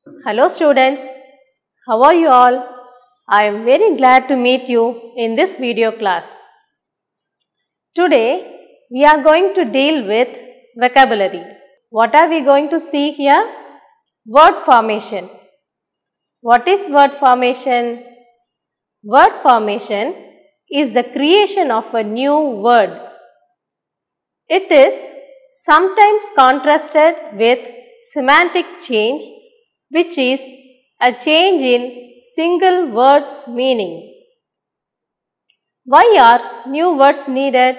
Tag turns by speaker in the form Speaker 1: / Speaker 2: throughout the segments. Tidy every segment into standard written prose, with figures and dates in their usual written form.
Speaker 1: Hello students, how are you all? I am very glad to meet you in this video class. Today we are going to deal with vocabulary. What are we going to see here? Word formation. What is word formation? Word formation is the creation of a new word. It is sometimes contrasted with semantic change, which is a change in single word's meaning. Why are new words needed?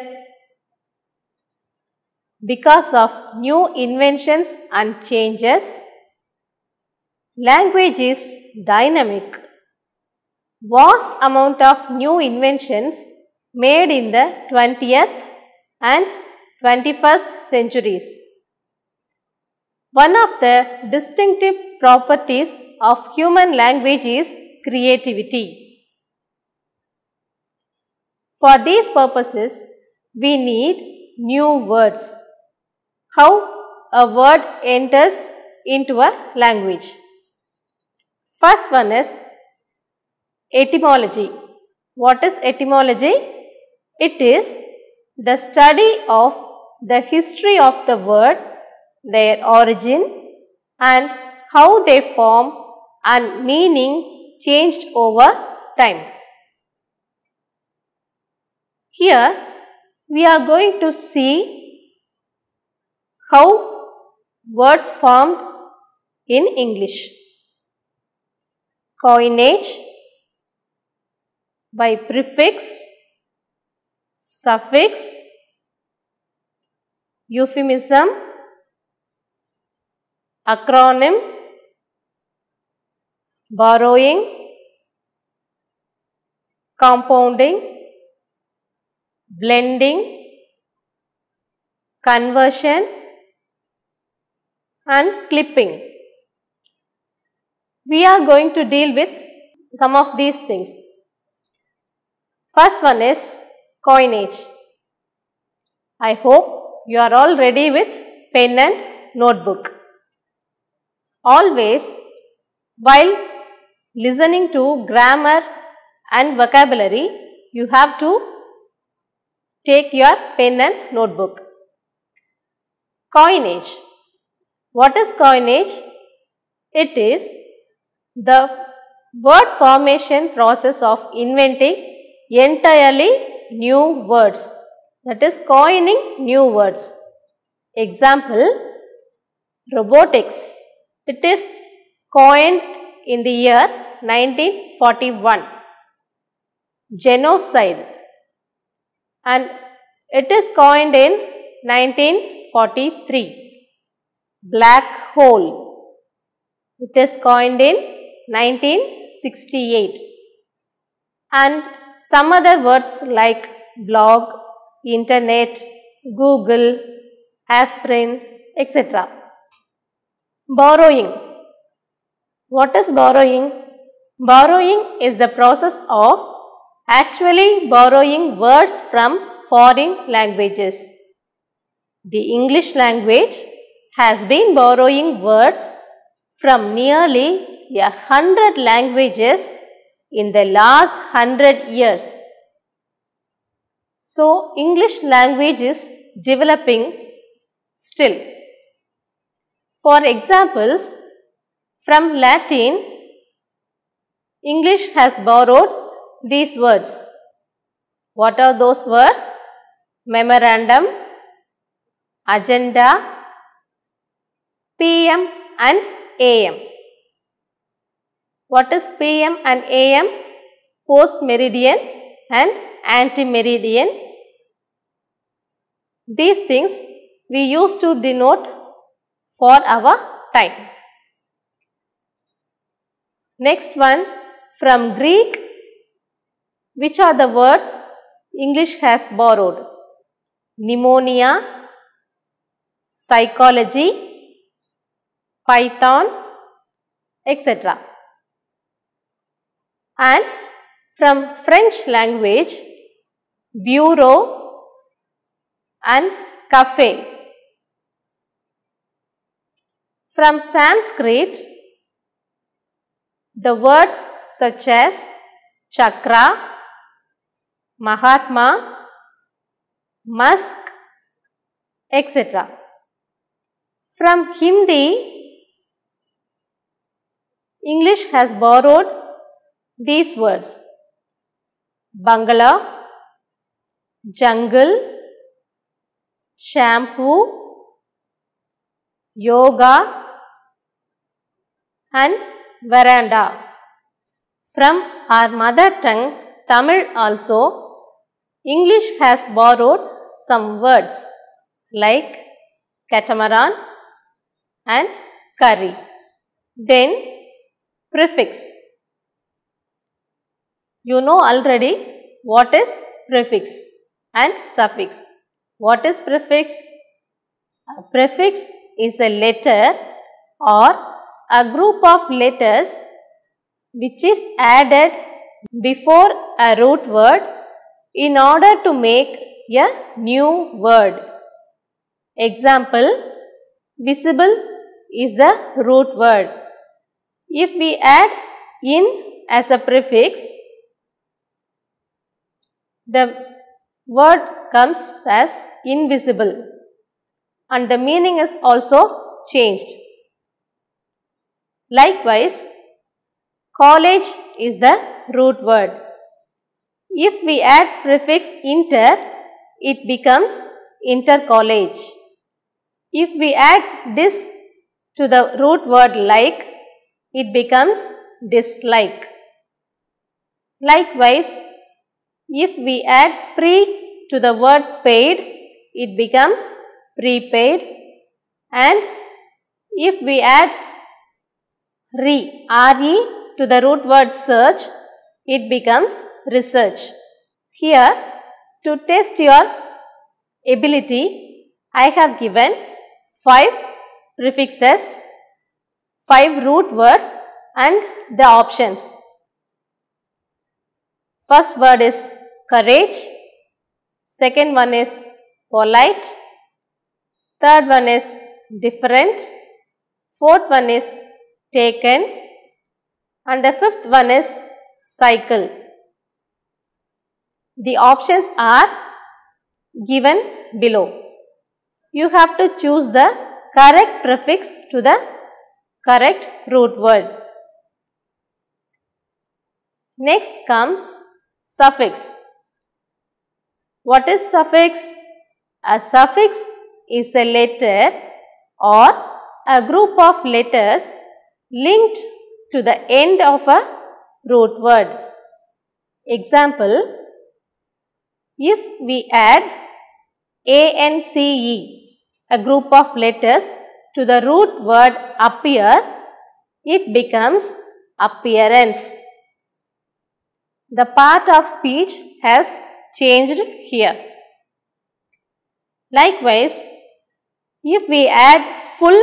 Speaker 1: Because of new inventions and changes. Language is dynamic. Vast amount of new inventions made in the 20th and 21st centuries. One of the distinctive properties of human language is creativity. For these purposes, we need new words. How a word enters into a language. First one is etymology. What is etymology? It is the study of the history of the word, their origin and how they form and meaning changed over time. Here we are going to see how words formed in English. Coinage by prefix, suffix, euphemism, acronym, borrowing, compounding, blending, conversion and clipping. We are going to deal with some of these things. First one is coinage. I hope you are all ready with pen and notebook. Always, while listening to grammar and vocabulary, you have to take your pen and notebook. Coinage. What is coinage? It is the word formation process of inventing entirely new words. That is coining new words. Example, robotics. It is coined in the year 1941. Genocide, and it is coined in 1943. Black hole, it is coined in 1968. And some other words like blog, internet, Google, aspirin, etc. Borrowing. What is borrowing? Borrowing is the process of actually borrowing words from foreign languages. The English language has been borrowing words from nearly 100 languages in the last 100 years. So, English language is developing still. For examples, from Latin, English has borrowed these words. What are those words? Memorandum, agenda, PM and AM. What is PM and AM? Post meridian and ante-meridian. These things we used to denote for our time. Next one, from Greek, which are the words English has borrowed? Pneumonia, psychology, Python, etc. And from French language, bureau and cafe. From Sanskrit, the words such as chakra, Mahatma, Musk, etc. From Hindi, English has borrowed these words: bungalow, jungle, shampoo, yoga and veranda. From our mother tongue, Tamil also, English has borrowed some words like catamaran and curry. Then prefix. You know already what is prefix and suffix. What is prefix? A prefix is a letter or a group of letters which is added before a root word in order to make a new word. Example, visible is the root word. If we add in as a prefix, the word comes as invisible and the meaning is also changed. Likewise, college is the root word. If we add prefix inter, it becomes intercollege. If we add dis to the root word like, it becomes dislike. Likewise, if we add pre to the word paid, it becomes prepaid. And if we add re to the root word search, it becomes research. Here, to test your ability, I have given 5 prefixes, 5 root words and the options. First word is courage, second one is polite, third one is different, fourth one is taken and the fifth one is cycle. The options are given below. You have to choose the correct prefix to the correct root word. Next comes suffix. What is suffix? A suffix is a letter or a group of letters linked to the end of a root word. Example, if we add ANCE, a group of letters, to the root word appear, it becomes appearance. The part of speech has changed here. Likewise, if we add full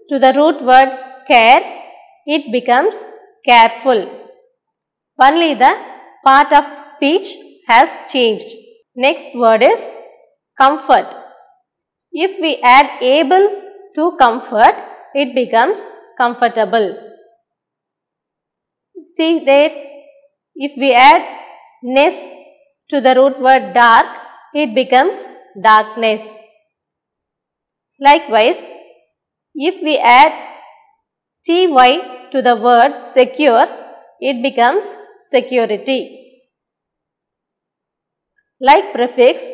Speaker 1: to the root word care, it becomes careful. Only the part of speech has changed. Next word is comfort. If we add able to comfort, it becomes comfortable. See there, if we add ness to the root word dark, it becomes darkness. Likewise, if we add ty to the word secure, it becomes security. Like prefix,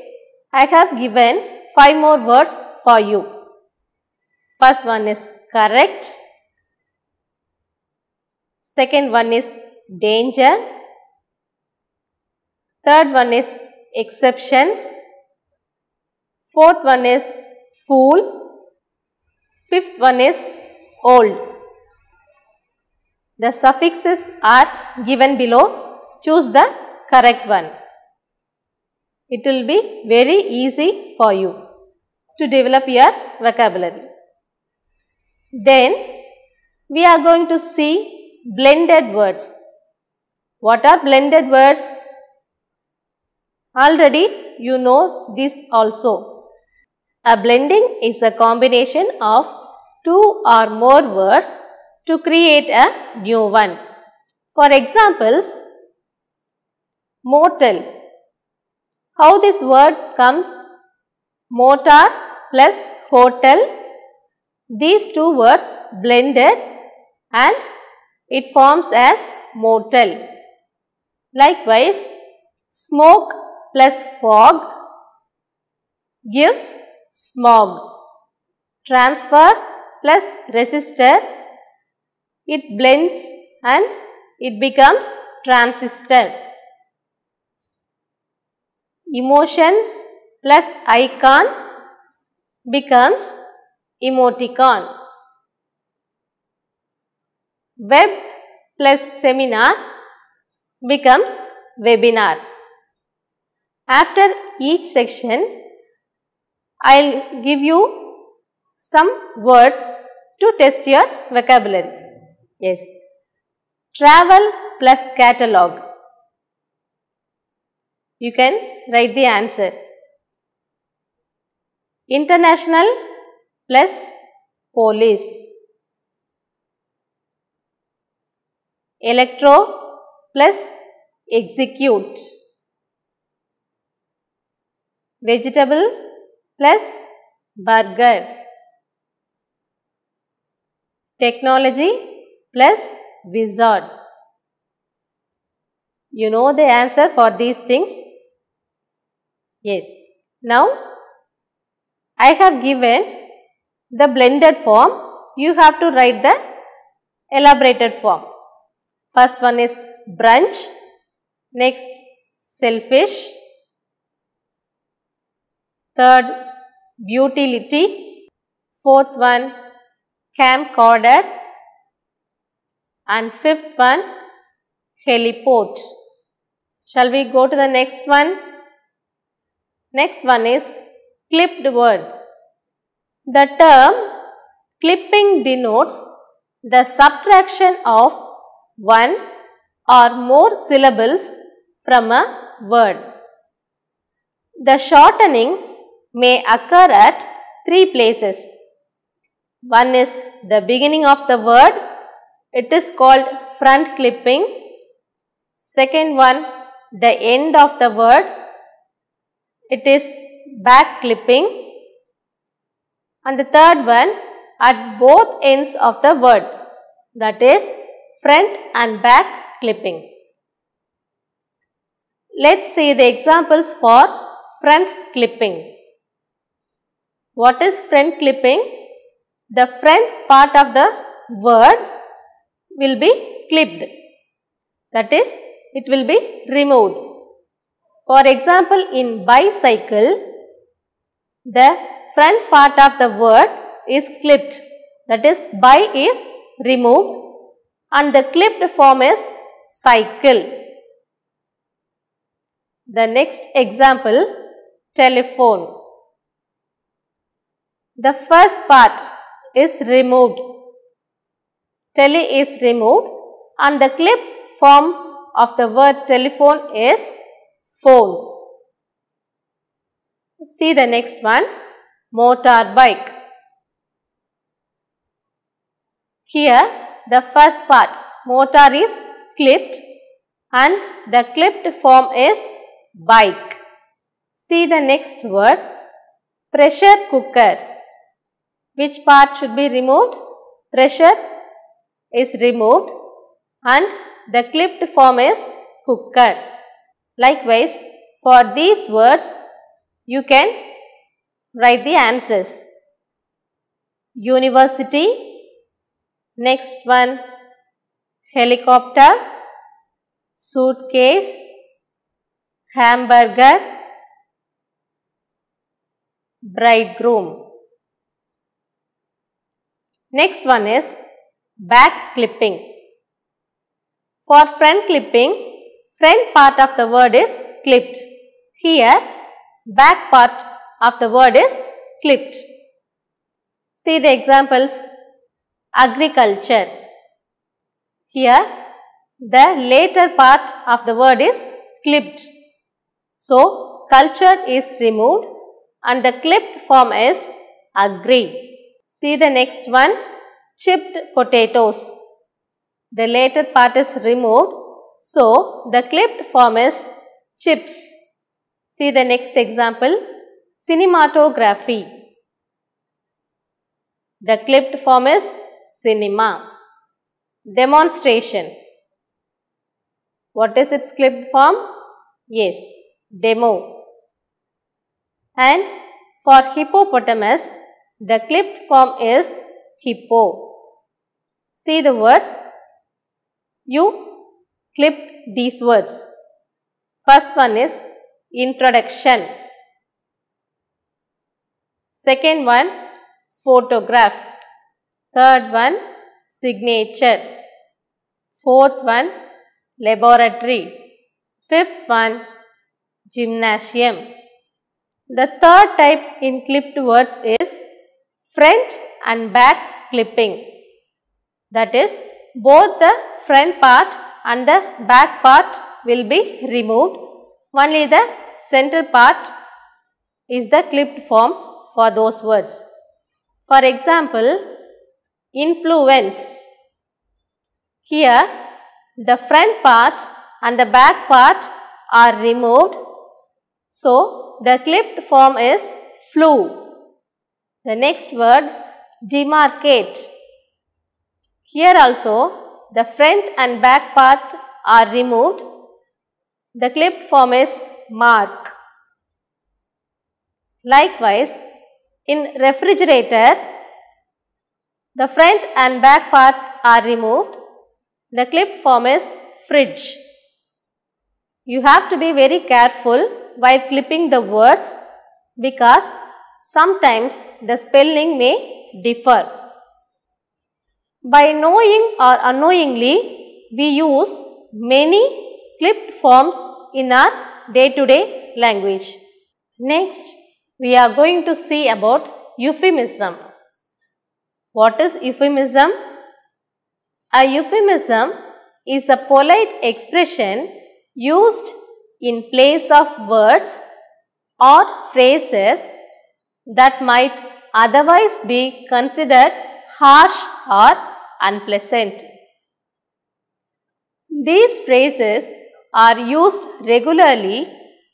Speaker 1: I have given 5 more words for you. First one is correct. Second one is danger. Third one is exception. Fourth one is fool. Fifth one is old. The suffixes are given below. Choose the correct one. It will be very easy for you to develop your vocabulary. Then we are going to see blended words. What are blended words? Already you know this also. A blending is a combination of 2 or more words to create a new one. For examples, motel. How this word comes? Motor plus hotel. These two words blended and it forms as motel. Likewise, smoke plus fog gives smog. Transfer plus resistor, it blends and it becomes transistor. Emotion plus icon becomes emoticon. Web plus seminar becomes webinar. After each section, I will give you some words to test your vocabulary. Yes. Travel plus catalog. You can write the answer. International plus police. Electro plus execute. Vegetable plus burger. Technology plus wizard. You know the answer for these things? Yes. Now, I have given the blended form. You have to write the elaborated form. First one is brunch. Next, selfish. Third, beautility. Fourth one, camcorder. And fifth one, heliport. Shall we go to the next one? Next one is clipped word. The term clipping denotes the subtraction of one or more syllables from a word. The shortening may occur at three places. One is the beginning of the word. It is called front clipping. Second one, the end of the word. It is back clipping. And the third one, at both ends of the word. That is front and back clipping. Let's see the examples for front clipping. What is front clipping? The front part of the word will be clipped. That is, it will be removed. For example, in bicycle, the front part of the word is clipped. That is, by is removed and the clipped form is cycle. The next example, telephone. The first part is removed. Tele is removed and the clipped form of the word telephone is phone. See the next one, motorbike. Here the first part, motor is clipped and the clipped form is bike. See the next word, pressure cooker. Which part should be removed? Pressure is removed and the clipped form is cooker. Likewise, for these words, you can write the answers. University. Next one, helicopter, suitcase, hamburger, bridegroom. Next one is back clipping. For front clipping, front part of the word is clipped. Here, back part of the word is clipped. See the examples. Agriculture. Here, the later part of the word is clipped. So, culture is removed and the clipped form is agri. See the next one, chipped potatoes. the later part is removed. So, the clipped form is chips. See the next example, cinematography. The clipped form is cinema. Demonstration. What is its clipped form? Yes, demo. And for hippopotamus, the clipped form is hippo. See the words. You clipped these words. First one is introduction. Second one, photograph. Third one, signature. Fourth one, laboratory. Fifth one, gymnasium. The third type in clipped words is front and back clipping. That is, both the front part and the back part will be removed. Only the center part is the clipped form for those words. For example, influence. Here, the front part and the back part are removed. So, the clipped form is flew. The next word, demarcate. Here also, the front and back part are removed. The clipped form is mark. Likewise, in refrigerator, the front and back part are removed. The clipped form is fridge. You have to be very careful while clipping the words because sometimes the spelling may differ. By knowing or unknowingly, we use many clipped forms in our day-to-day language. Next, we are going to see about euphemism. What is euphemism? A euphemism is a polite expression used in place of words or phrases that might otherwise be considered harsh or unpleasant. These phrases are used regularly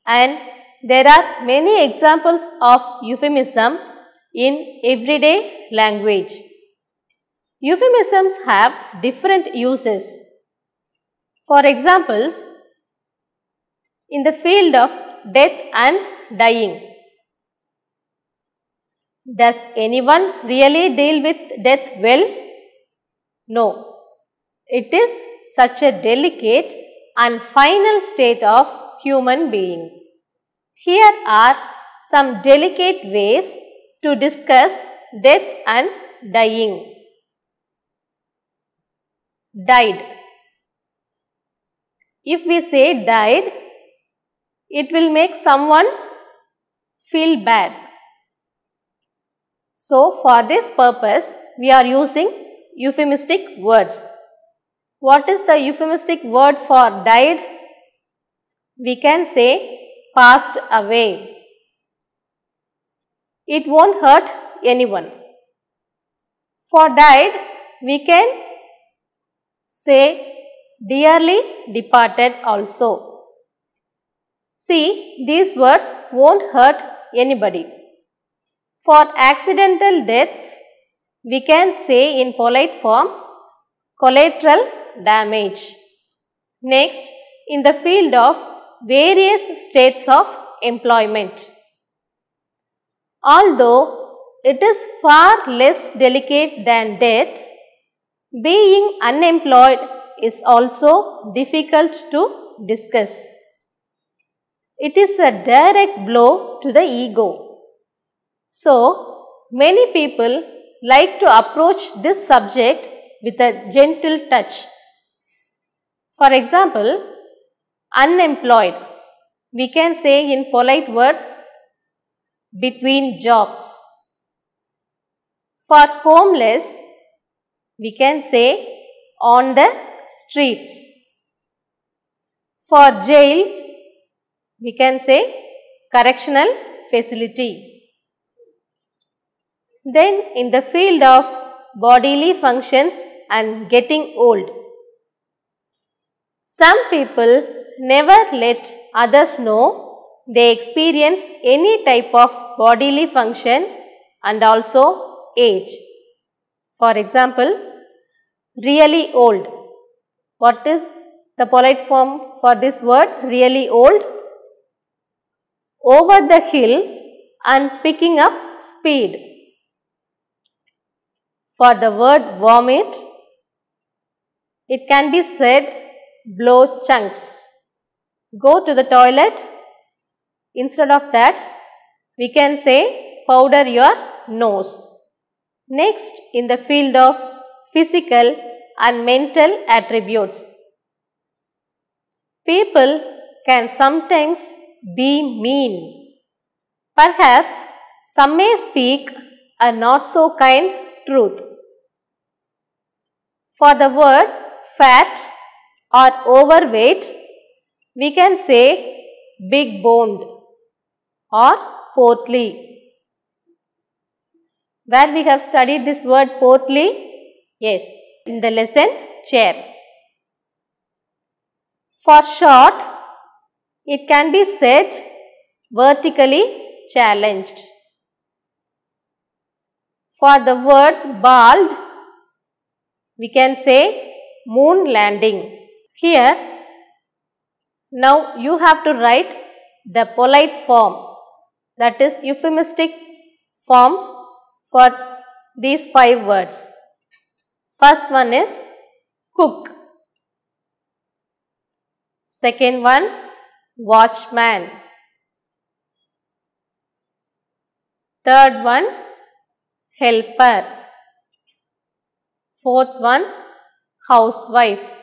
Speaker 1: and there are many examples of euphemism in everyday language. Euphemisms have different uses. For examples, in the field of death and dying. Does anyone really deal with death well? No. It is such a delicate and final state of human being. Here are some delicate ways to discuss death and dying. Died. If we say died, it will make someone feel bad. So, for this purpose, we are using euphemistic words. What is the euphemistic word for died? We can say passed away. It won't hurt anyone. For died, we can say dearly departed also. See, these words won't hurt anybody. For accidental deaths, we can say in polite form collateral damage. Next, in the field of various states of employment. Although it is far less delicate than death, being unemployed is also difficult to discuss. It is a direct blow to the ego. So, many people like to approach this subject with a gentle touch. For example, unemployed, we can say in polite words, between jobs. For homeless, we can say on the streets. For jail, we can say correctional facility. Then in the field of bodily functions and getting old, Some people never let others know they experience any type of bodily function and also age. For example, really old. What is the polite form for this word, really old? Over the hill and picking up speed. For the word vomit, it can be said blow chunks. Go to the toilet. Instead of that, we can say powder your nose. Next, in the field of physical and mental attributes, people can sometimes be mean. Perhaps some may speak a not so kind truth. For the word fat or overweight, we can say big boned or portly. Where we have studied this word portly? Yes, in the lesson chair. For short, it can be said vertically challenged. For the word bald, we can say moon landing. Here, now you have to write the polite form, that is euphemistic forms for these 5 words. First one is cook. Second one, watchman. Third one, helper. Fourth one, housewife.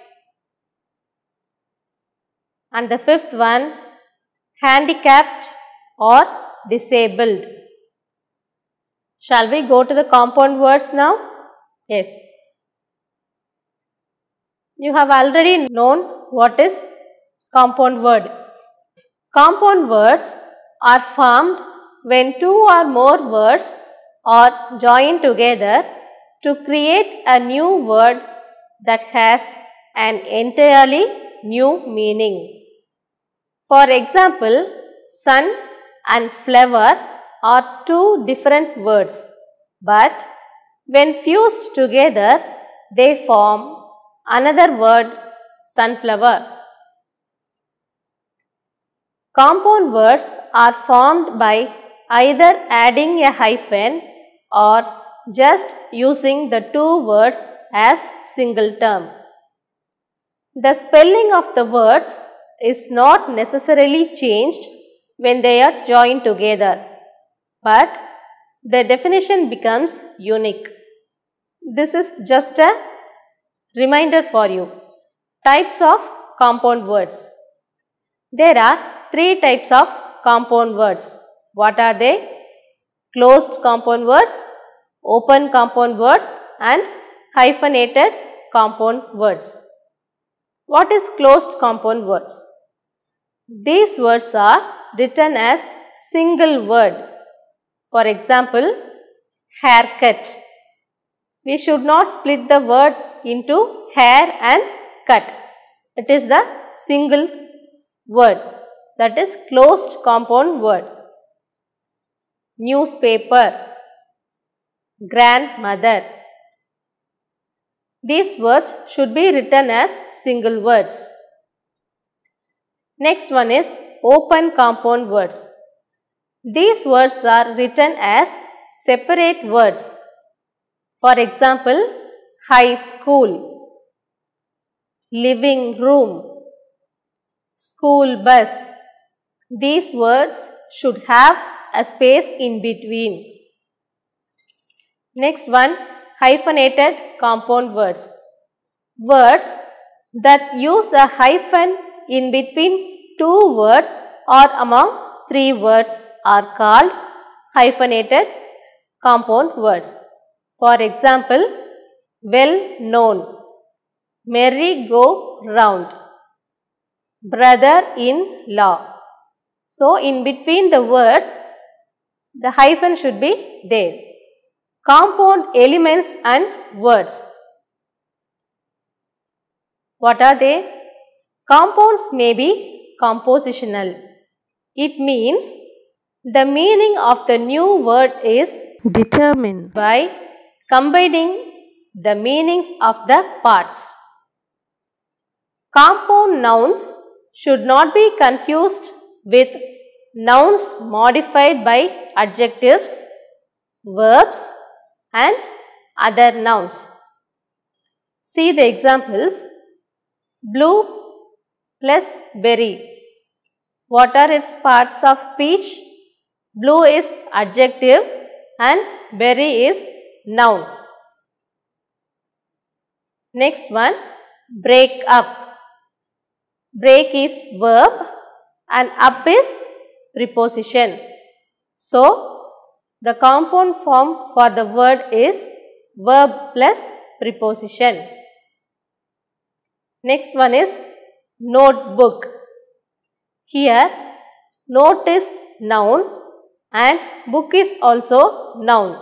Speaker 1: And the fifth one, handicapped or disabled. Shall we go to the compound words now? Yes. You have already known what is compound word. Compound words are formed when 2 or more words are joined together to create a new word that has an entirely new meaning. For example, sun and flower are 2 different words, but when fused together, they form another word, sunflower. Compound words are formed by either adding a hyphen or just using the 2 words as single term. The spelling of the words is not necessarily changed when they are joined together, but the definition becomes unique. This is just a reminder for you. Types of compound words. There are 3 types of compound words. What are they? Closed compound words, open compound words and hyphenated compound words. What is closed compound words? These words are written as single word. For example, haircut. We should not split the word into hair and cut. It is the single word, that is closed compound word. Newspaper, grandmother. These words should be written as single words. Next one is open compound words. These words are written as separate words. For example, high school, living room, school bus. These words should have a space in between. Next one, hyphenated compound words. Words that use a hyphen in between 2 words or among 3 words are called hyphenated compound words. For example, well known, merry-go-round, brother-in-law. So, in between the words, the hyphen should be there. Compound elements and words. What are they? Compounds may be compositional. It means the meaning of the new word is determined by combining the meanings of the parts. Compound nouns should not be confused with nouns modified by adjectives, verbs and other nouns. See the examples. Blue plus berry. What are its parts of speech? Blue is adjective and berry is noun. Next one, break up. Break is verb and up is preposition. So, the compound form for the word is verb plus preposition. Next one is notebook. Here, note is noun and book is also noun.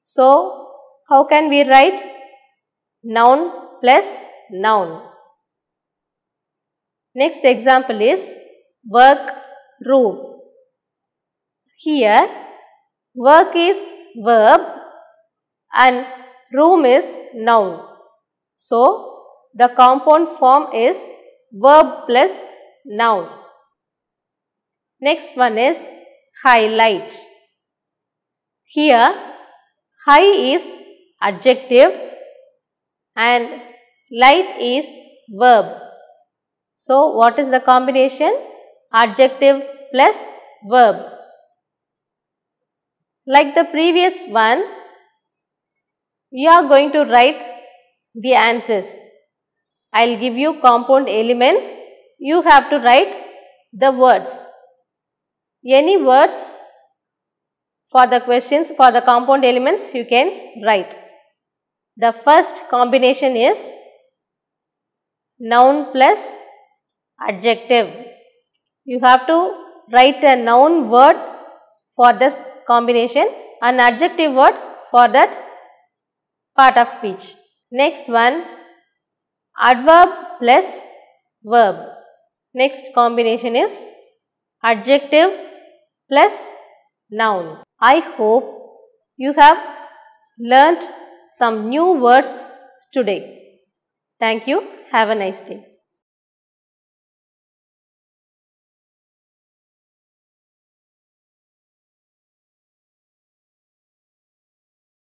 Speaker 1: So, how can we write? Noun plus noun. Next example is work room. Here, work is verb and room is noun. So, the compound form is verb plus noun. Next one is highlight. Here, high is adjective and light is verb. So, what is the combination? Adjective plus verb. Like the previous one, you are going to write the answers. I will give you compound elements. You have to write the words. Any words for the questions for the compound elements you can write. The first combination is noun plus adjective. You have to write a noun word for this combination and adjective word for that part of speech. Next one, adverb plus verb. Next combination is adjective plus noun. I hope you have learnt some new words today. Thank you. Have a nice day.